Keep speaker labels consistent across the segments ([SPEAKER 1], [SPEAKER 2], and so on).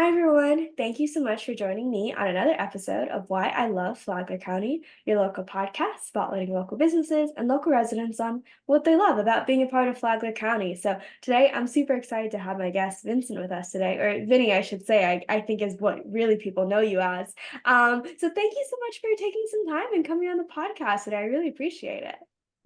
[SPEAKER 1] Hi, everyone. Thank you so much for joining me on another episode of Why I Love Flagler County, your local podcast spotlighting local businesses and local residents on what they love about being a part of Flagler County. So today I'm super excited to have my guest Vincent with us today, or Vinny, I should say, I think is what really people know you as. So thank you so much for taking some time and coming on the podcast today. I really appreciate it.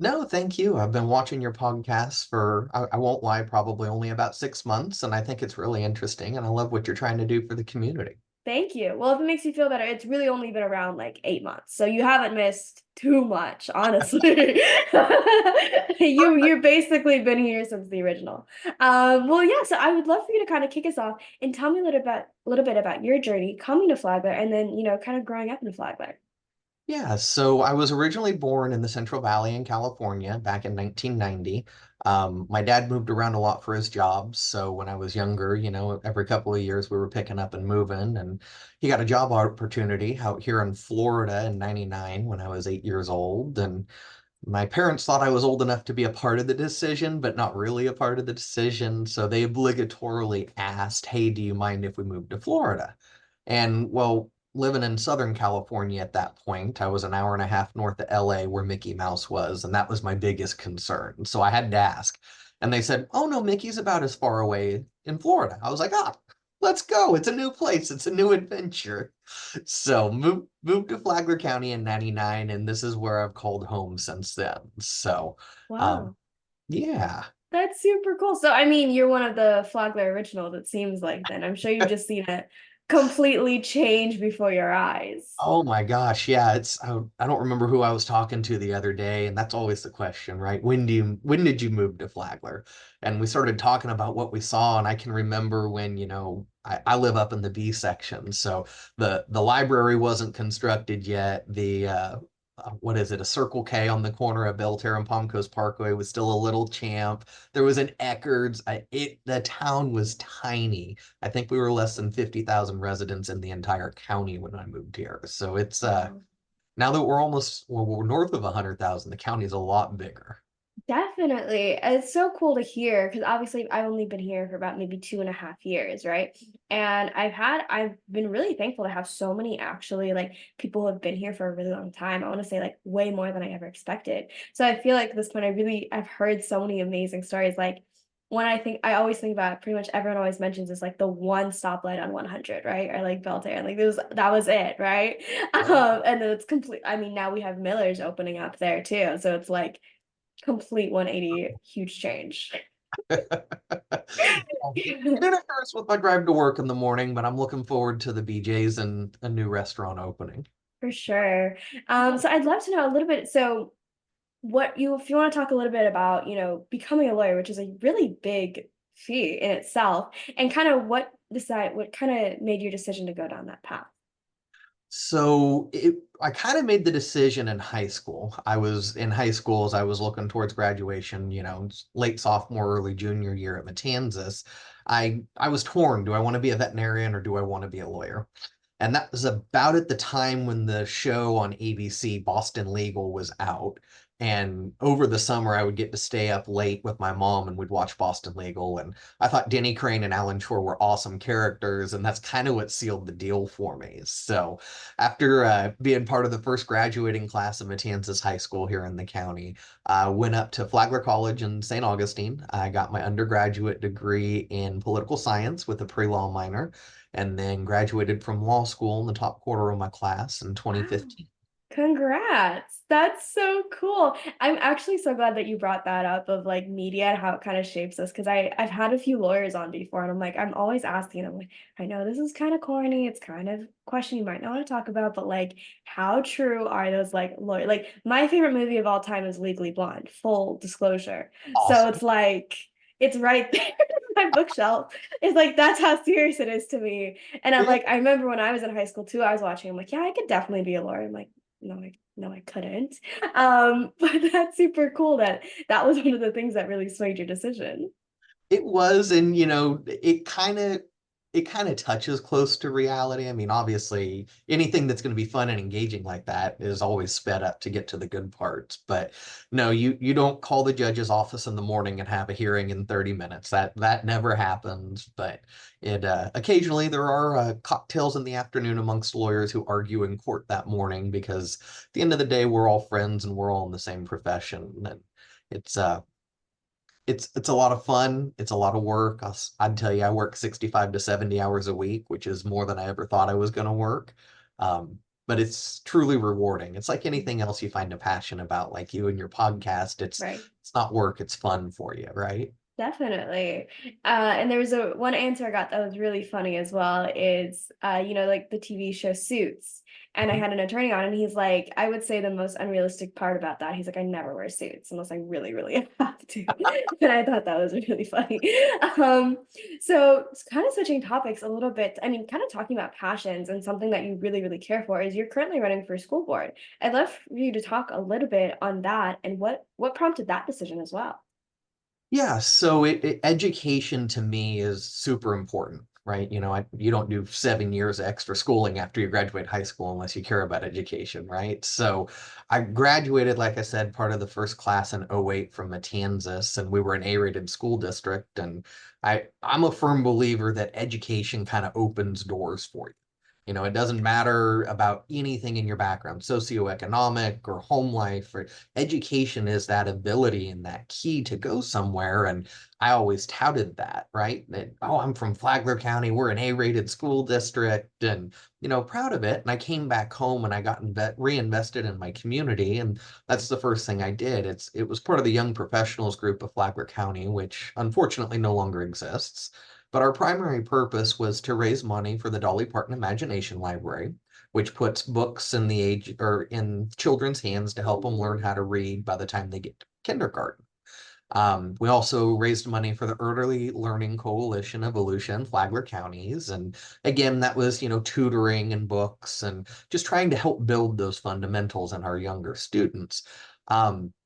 [SPEAKER 2] No, thank you. I've been watching your podcast for, I won't lie, probably only about 6 months, and I think it's really interesting, and I love what you're trying to do for the community.
[SPEAKER 1] Thank you. Well, if it makes you feel better, it's really only been around like 8 months, so you haven't missed too much, honestly. You've basically been here since the original. Well, yeah. So I would love for you to kind of kick us off and tell me a little bit about your journey coming to Flagler, and then kind of growing up in Flagler.
[SPEAKER 2] Yeah, so I was originally born in the Central Valley in California back in 1990. My dad moved around a lot for his job, so when I was younger, every couple of years we were picking up and moving, and he got a job opportunity out here in Florida in 99 when I was 8 years old, and my parents thought I was old enough to be a part of the decision, but not really a part of the decision. So they obligatorily asked, "Hey, do you mind if we move to Florida?" And well, living in Southern California at that point, I was an hour and a half north of LA where Mickey Mouse was, and that was my biggest concern. So I had to ask. And they said, "Oh no, Mickey's about as far away in Florida." I was like, "Ah, let's go. It's a new place. It's a new adventure." So moved to Flagler County in 99, and this is where I've called home since then. So um
[SPEAKER 1] Wow,
[SPEAKER 2] yeah.
[SPEAKER 1] that's super cool. So, I mean, you're one of the Flagler originals, it seems like. Then I'm sure you've just seen it completely change before your eyes.
[SPEAKER 2] Oh my gosh, yeah, I don't remember who I was talking to the other day, and that's always the question, right? When did you move to Flagler? And we started talking about what we saw, and I can remember when, I live up in the B section, so the library wasn't constructed yet. The what is it, a Circle K on the corner of Belterra and Palm Coast Parkway was still a little champ. There was an Eckerd's. The town was tiny. I think we were less than 50,000 residents in the entire county when I moved here. So it's
[SPEAKER 1] Wow.
[SPEAKER 2] now that we're north of 100,000, the county's a lot bigger.
[SPEAKER 1] Definitely. It's so cool to hear because obviously I've only been here for about maybe 2.5 years, right? And I've been really thankful to have so many actually like people who have been here for a really long time. I want to say like way more than I ever expected. So I feel like at this point I've heard so many amazing stories. Like when I always think about it, pretty much everyone always mentions is like the one stoplight on 100, right? Or like Belter, and like that was it, right? And then it's complete. I mean, now we have Miller's opening up there too. So it's like complete 180, huge change.
[SPEAKER 2] It interferes with my drive to work in the morning, but I'm looking forward to the BJ's and a new restaurant opening.
[SPEAKER 1] For sure. So I'd love to know a little bit. So if you want to talk a little bit about, becoming a lawyer, which is a really big feat in itself, and kind of what kind of made your decision to go down that path?
[SPEAKER 2] I kind of made the decision in high school. I was in high school as I was looking towards graduation, late sophomore, early junior year at Matanzas. I was torn. Do I want to be a veterinarian or do I want to be a lawyer? And that was about at the time when the show on ABC, Boston Legal, was out. And over the summer, I would get to stay up late with my mom and we'd watch Boston Legal. And I thought Denny Crane and Alan Shore were awesome characters. And that's kind of what sealed the deal for me. So after being part of the first graduating class of Matanzas High School here in the county, I went up to Flagler College in St. Augustine. I got my undergraduate degree in political science with a pre-law minor and then graduated from law school in the top quarter of my class in
[SPEAKER 1] Wow.
[SPEAKER 2] 2015.
[SPEAKER 1] Congrats. That's so cool. I'm actually so glad that you brought that up of like media and how it kind of shapes us because I've had a few lawyers on before and I'm always asking them like I know this is kind of corny, it's kind of a question you might not want to talk about, but like how true are those like lawyer like my favorite movie of all time is Legally Blonde, full disclosure. So
[SPEAKER 2] Awesome.
[SPEAKER 1] it's like it's right there on my bookshelf. It's like that's how serious it is to me. And I'm
[SPEAKER 2] Yeah,
[SPEAKER 1] like, I remember when I was in high school too, I was watching, I'm like, yeah, I could definitely be a lawyer. I'm like, no, I couldn't. But that's super cool that that was one of the things that really swayed your decision.
[SPEAKER 2] it was. And, it kind of it kind of touches close to reality. I mean, obviously, anything that's going to be fun and engaging like that is always sped up to get to the good parts. But no, you don't call the judge's office in the morning and have a hearing in 30 minutes. That never happens. But it occasionally there are cocktails in the afternoon amongst lawyers who argue in court that morning because at the end of the day, we're all friends and we're all in the same profession. And it's it's a lot of fun. It's a lot of work. I'd tell you, I work 65 to 70 hours a week, which is more than I ever thought I was going to work. Um, but it's truly rewarding. It's like anything else you find a passion about, like you and your podcast.
[SPEAKER 1] Right.
[SPEAKER 2] It's not work, it's fun for you, right?
[SPEAKER 1] Definitely. And there was a one answer I got that was really funny as well is, like the TV show Suits. And I
[SPEAKER 2] Mhm.
[SPEAKER 1] had an attorney on, and he's like, I would say the most unrealistic part about that. He's like, I never wear suits unless I really, really have to. And I thought that was really funny. Um, so it's kind of switching topics a little bit. I mean, kind of talking about passions and something that you really, really care for is you're currently running for school board. I'd love for you to talk a little bit on that and what prompted that decision as well.
[SPEAKER 2] Yeah, so education to me is super important, right? You don't do 7 years extra schooling after you graduate high school unless you care about education, right? So I graduated, like I said, part of the first class in '08 from Matanzas, and we were an A-rated school district. And I'm a firm believer that education kind of opens doors for you. It doesn't matter about anything in your background, socioeconomic or home life, or education is that ability and that key to go somewhere. And I always touted that, right? That, oh, I'm from Flagler County. We're an A-rated school district and, proud of it. And I came back home and I got reinvested in my community. And that's the first thing I did. It was part of the Young Professionals group of Flagler County, which unfortunately no longer exists. But our primary purpose was to raise money for the Dolly Parton Imagination Library, which puts books in the age or in children's hands to help them learn how to read by the time they get to kindergarten. We also raised money for the Early Learning Coalition of Volusia and Flagler counties. And again, that was, tutoring and books and just trying to help build those fundamentals in our younger students.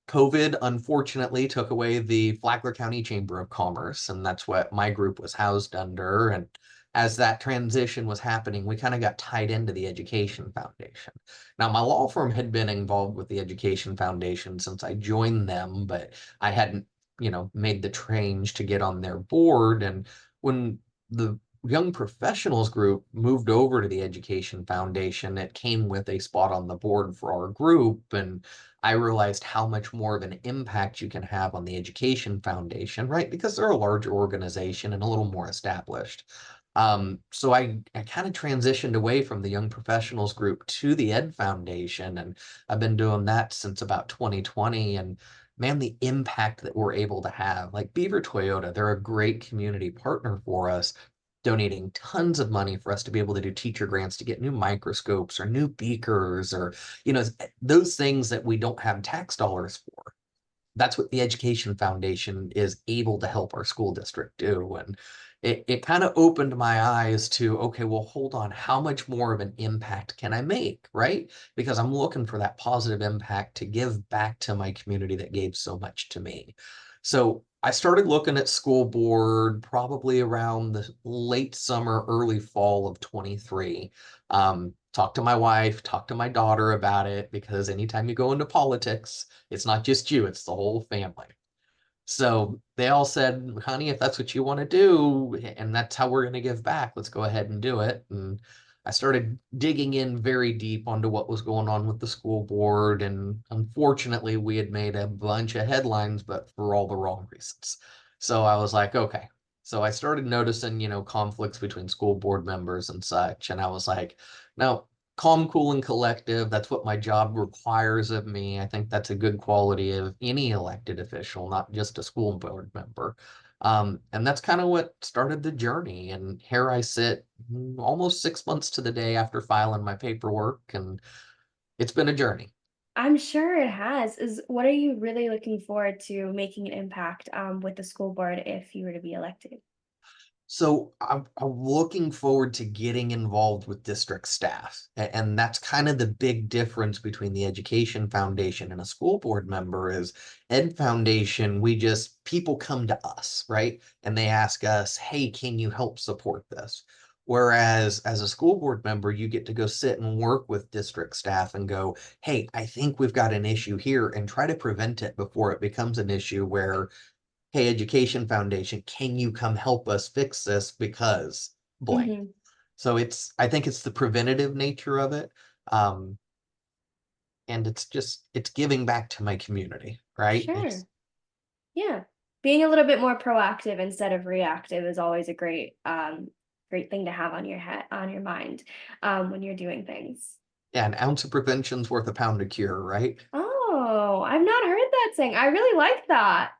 [SPEAKER 2] COVID unfortunately took away the Flagler County Chamber of Commerce, and that's what my group was housed under. And as that transition was happening, we kind of got tied into the Education Foundation. Now, my law firm had been involved with the Education Foundation since I joined them, but I hadn't made the change to get on their board. And when the Young Professionals Group moved over to the Education Foundation, it came with a spot on the board for our group. And I realized how much more of an impact you can have on the Education Foundation, right? Because they're a larger organization and a little more established. So I kind of transitioned away from the Young Professionals Group to the Ed Foundation, and I've been doing that since about 2020. And man, the impact that we're able to have, like Beaver Toyota, they're a great community partner for us, donating tons of money for us to be able to do teacher grants to get new microscopes or new beakers or, those things that we don't have tax dollars for. That's what the Education Foundation is able to help our school district do. And it kind of opened my eyes to, okay, well, hold on, how much more of an impact can I make, right? Because I'm looking for that positive impact to give back to my community that gave so much to me. So I started looking at school board probably around the late summer, early fall of 23. Talked to my wife, talked to my daughter about it, because anytime you go into politics, it's not just you, it's the whole family. So they all said, honey, if that's what you want to do, and that's how we're going to give back, let's go ahead and do it. And I started digging in very deep onto what was going on with the school board. And unfortunately, we had made a bunch of headlines, but for all the wrong reasons. So I was like, okay. So I started noticing, conflicts between school board members and such. And I was like, no, calm, cool, and collective. That's what my job requires of me. I think that's a good quality of any elected official, not just a school board member. And that's kind of what started the journey. And here I sit almost 6 months to the day after filing my paperwork, and it's been a journey.
[SPEAKER 1] I'm sure it has. Is what are you really looking forward to making an impact with the school board if you were to be elected?
[SPEAKER 2] So I'm looking forward to getting involved with district staff. And that's kind of the big difference between the Education Foundation and a school board member is Ed Foundation, people come to us, right? And they ask us, hey, can you help support this? Whereas as a school board member, you get to go sit and work with district staff and go, hey, I think we've got an issue here and try to prevent it before it becomes an issue where hey, Education Foundation, can you come help us fix this because blank.
[SPEAKER 1] Hmm.
[SPEAKER 2] So I think it's the preventative nature of it. Um, and it's giving back to my community, right?
[SPEAKER 1] Sure. Yeah. Being a little bit more proactive instead of reactive is always a great thing to have on your head on your mind when you're doing things.
[SPEAKER 2] Yeah, an ounce of prevention's worth a pound of cure, right?
[SPEAKER 1] Oh, I've not heard that saying. I really like that.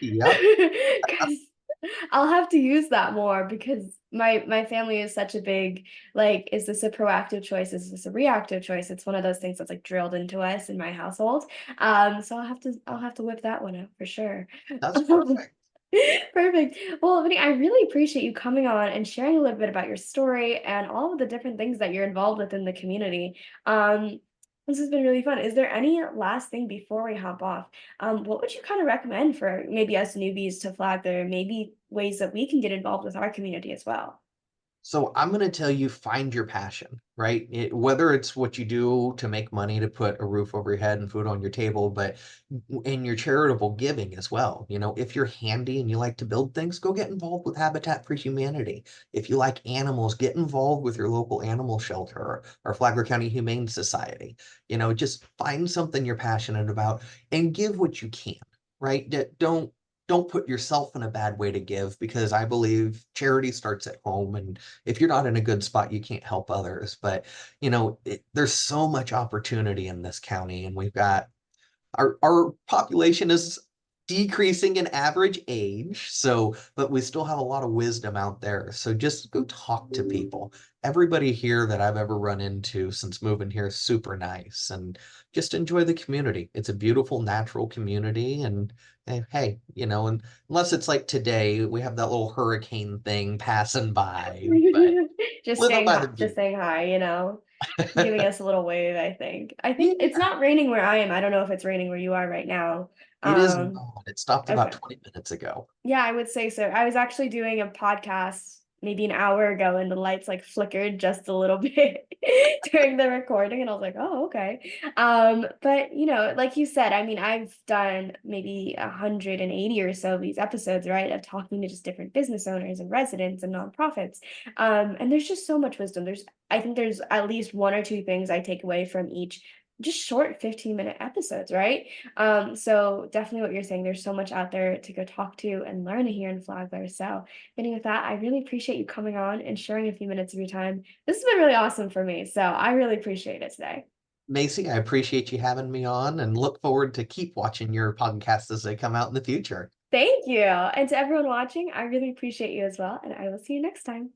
[SPEAKER 2] Yep.
[SPEAKER 1] 'Cause I'll have to use that more because my family is such a big like, is this a proactive choice? Is this a reactive choice? It's one of those things that's like drilled into us in my household. So I'll have to whip that one out for sure.
[SPEAKER 2] That's perfect.
[SPEAKER 1] Perfect. Well, Vinny, I really appreciate you coming on and sharing a little bit about your story and all of the different things that you're involved with in the community. Um, this has been really fun. Is there any last thing before we hop off? What would you kind of recommend for maybe us newbies to Flagler, maybe ways that we can get involved with our community as well?
[SPEAKER 2] So I'm going to tell you, find your passion, right? Whether it's what you do to make money to put a roof over your head and food on your table, but in your charitable giving as well. You know, if you're handy and you like to build things, go get involved with Habitat for Humanity. If you like animals, get involved with your local animal shelter or Flagler County Humane Society. You know, just find something you're passionate about and give what you can, right? Don't put yourself in a bad way to give because I believe charity starts at home and if you're not in a good spot, you can't help others. But, there's so much opportunity in this county, and we've got our population is decreasing in average age, so but we still have a lot of wisdom out there. So just go talk to people. Everybody here that I've ever run into since moving here is super nice and just enjoy the community. It's a beautiful natural community and hey, and unless it's like today, we have that little hurricane thing passing by, but
[SPEAKER 1] Just
[SPEAKER 2] living
[SPEAKER 1] saying
[SPEAKER 2] by the
[SPEAKER 1] hi, just
[SPEAKER 2] beach.
[SPEAKER 1] saying hi, giving us a little wave, I think. I think it's
[SPEAKER 2] Yeah,
[SPEAKER 1] not raining where I am. I don't know if it's raining where you are right now.
[SPEAKER 2] it is
[SPEAKER 1] Um,
[SPEAKER 2] not. It stopped about
[SPEAKER 1] okay.
[SPEAKER 2] 20 minutes ago.
[SPEAKER 1] Yeah, I would say so. I was actually doing a podcast maybe an hour ago and the lights like flickered just a little bit during the recording and I was like, "Oh, okay." But like you said, I mean, I've done maybe 180 or so of these episodes, right, of talking to just different business owners and residents and nonprofits. And there's just so much wisdom. I think there's at least one or two things I take away from each just short 15-minute episodes, right? So definitely what you're saying, there's so much out there to go talk to and learn here in Flagler. So, Vinny, with that, I really appreciate you coming on and sharing a few minutes of your time. This has been really awesome for me. So I really appreciate it today.
[SPEAKER 2] Macy, I appreciate you having me on and look forward to keep watching your podcasts as they come out in the future.
[SPEAKER 1] Thank you. And to everyone watching, I really appreciate you as well. And I will see you next time.